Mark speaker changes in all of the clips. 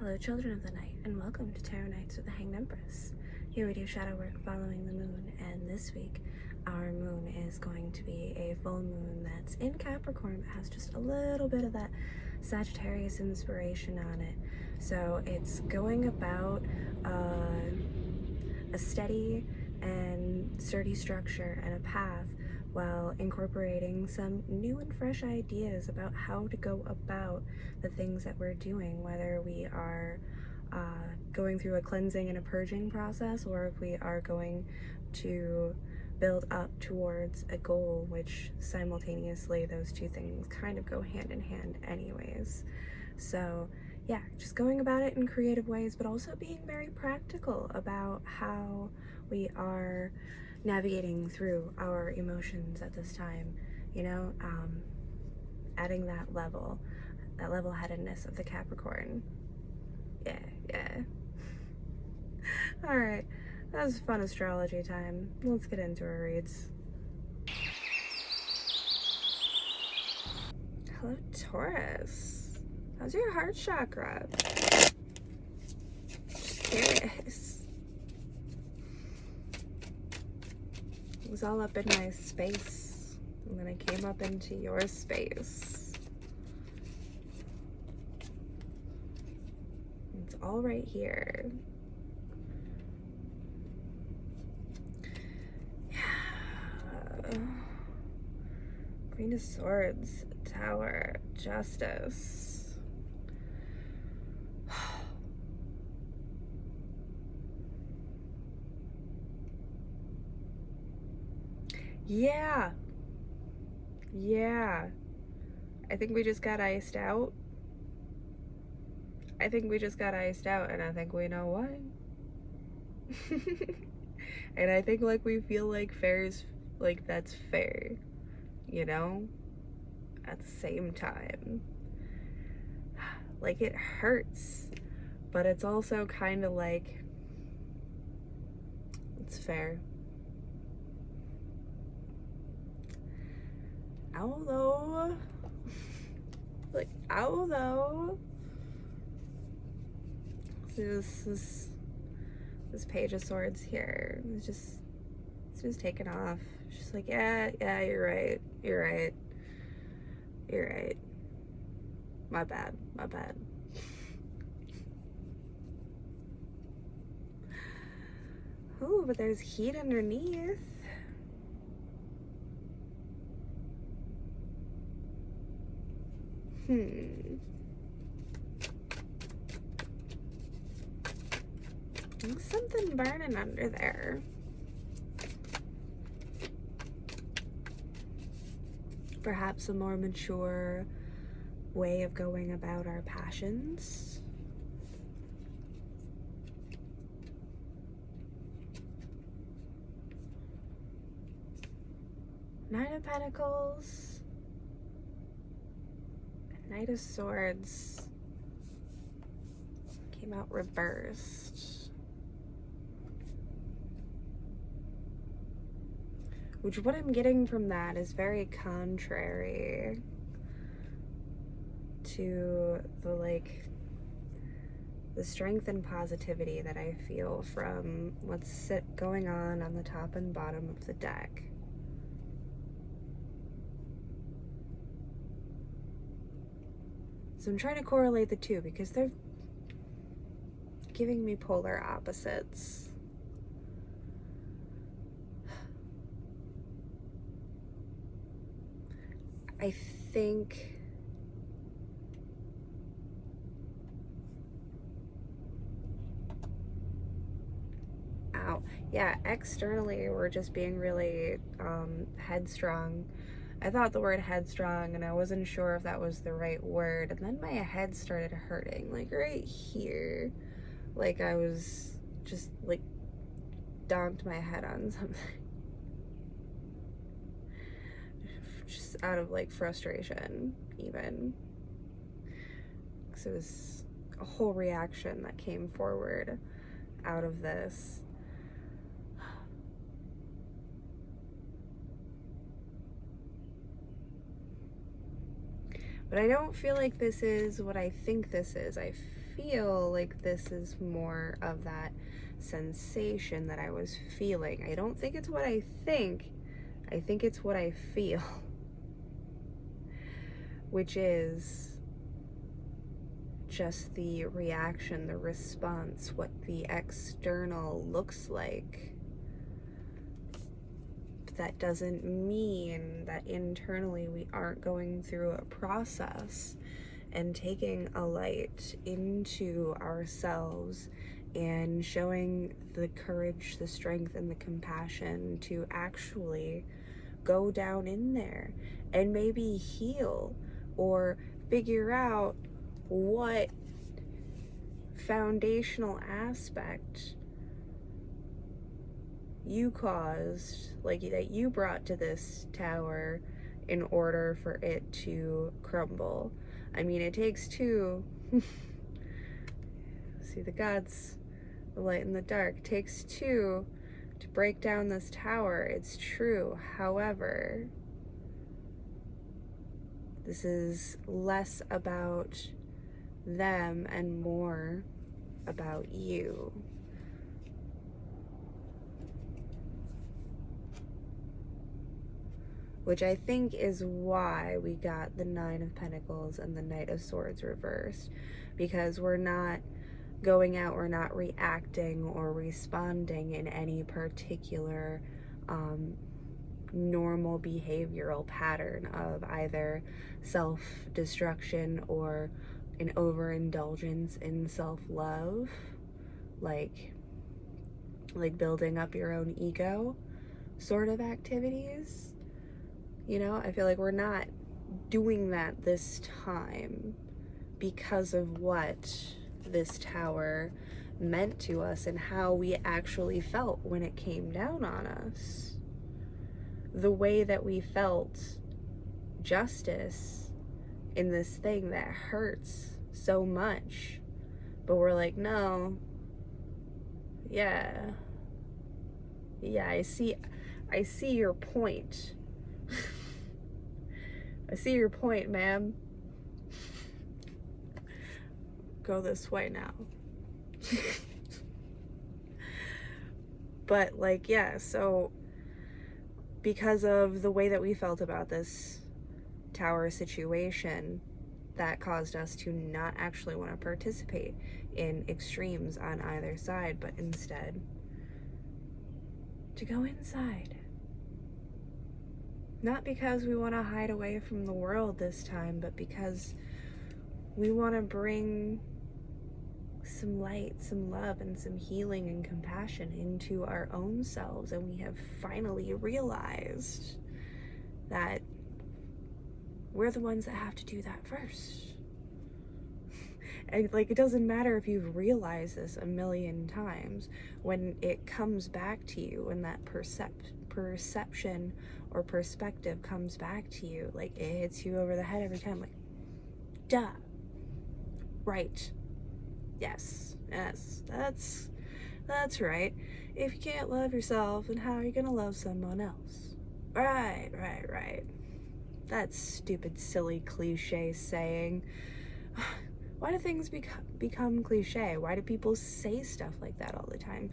Speaker 1: Hello, children of the night, and welcome to Tarot Nights with the Hanged Empress. Here we do shadow work following the moon, and this week our moon is going to be a full moon that's in Capricorn, but has just a little bit of that Sagittarius inspiration on it. So it's going about a steady and sturdy structure and a path while incorporating some new and fresh ideas about how to go about the things that we're doing, whether we are going through a cleansing and a purging process, or if we are going to build up towards a goal, which simultaneously those two things kind of go hand in hand anyways. So yeah, just going about it in creative ways, but also being very practical about how we are navigating through our emotions at this time, you know, adding that level-headedness of the Capricorn. Yeah. All right, that was fun astrology time. Let's get into our reads. Hello, Taurus. How's your heart chakra? Just curious. It was all up in my space, and then I came up into your space. It's all right here. Yeah. Queen of Swords, Tower, Justice. Yeah. I think we just got iced out. And I think we know why. And I think like we feel like fair is like that's fair, you know? At the same time, like it hurts, but it's also kind of like it's fair. Although this Page of Swords here, it's just taken off. It's just like, yeah, you're right. My bad. Ooh, but there's heat underneath. There's something burning under there. Perhaps a more mature way of going about our passions. Knight of Pentacles, Knight of Swords came out reversed. Which, what I'm getting from that is very contrary to the strength and positivity that I feel from what's going on the top and bottom of the deck. So I'm trying to correlate the two because they're giving me polar opposites. I think yeah, externally we're just being really headstrong. I thought the word headstrong and I wasn't sure if that was the right word, and then my head started hurting, like right here, like I was just like donked my head on something. Just out of like frustration, even, because it was a whole reaction that came forward out of this. But I don't feel like this is what I think this is. I feel like this is more of that sensation that I was feeling. I don't think it's what I think it's what I feel. Which is just the reaction, the response, what the external looks like. That doesn't mean that internally we aren't going through a process and taking a light into ourselves and showing the courage, the strength, and the compassion to actually go down in there and maybe heal or figure out what foundational aspect you caused, like that you brought to this tower in order for it to crumble. I mean, it takes two. See the gods, the light and the dark. It takes two to break down this tower. It's true. However, this is less about them and more about you. Which I think is why we got the Nine of Pentacles and the Knight of Swords reversed. Because we're not going out, we're not reacting or responding in any particular normal behavioral pattern of either self-destruction or an overindulgence in self-love, like building up your own ego sort of activities. You know, I feel like we're not doing that this time because of what this tower meant to us and how we actually felt when it came down on us. The way that we felt justice in this thing that hurts so much, but we're like, no, yeah, I see your point. I see your point, ma'am. Go this way now. But like, yeah, so because of the way that we felt about this tower situation, that caused us to not actually want to participate in extremes on either side, but instead to go inside. Not because we want to hide away from the world this time, but because we want to bring some light, some love, and some healing and compassion into our own selves. And we have finally realized that we're the ones that have to do that first. And like, it doesn't matter if you've realized this a million times, when it comes back to you, when that perception or perspective comes back to you, like it hits you over the head every time, like, duh, right, yes, that's right. If you can't love yourself, then how are you gonna love someone else? Right. That stupid, silly cliche saying. Why do things become cliche? Why do people say stuff like that all the time?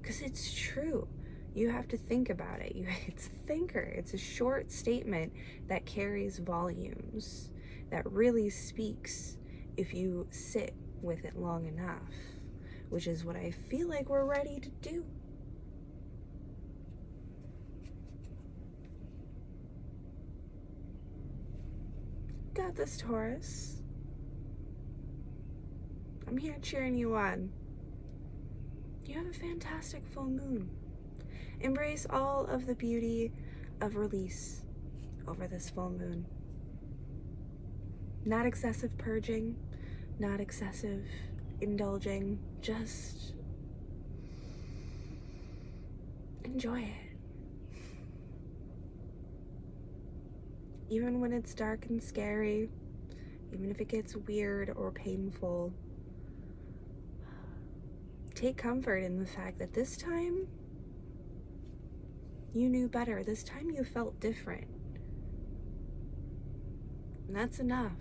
Speaker 1: Because it's true. You have to think about it. It's thinker. It's a short statement that carries volumes, that really speaks if you sit with it long enough, which is what I feel like we're ready to do. Got this, Taurus. I'm here cheering you on. You have a fantastic full moon. Embrace all of the beauty of release over this full moon. Not excessive purging, not excessive indulging, just enjoy it. Even when it's dark and scary, even if it gets weird or painful, take comfort in the fact that this time you knew better. This time you felt different. And that's enough.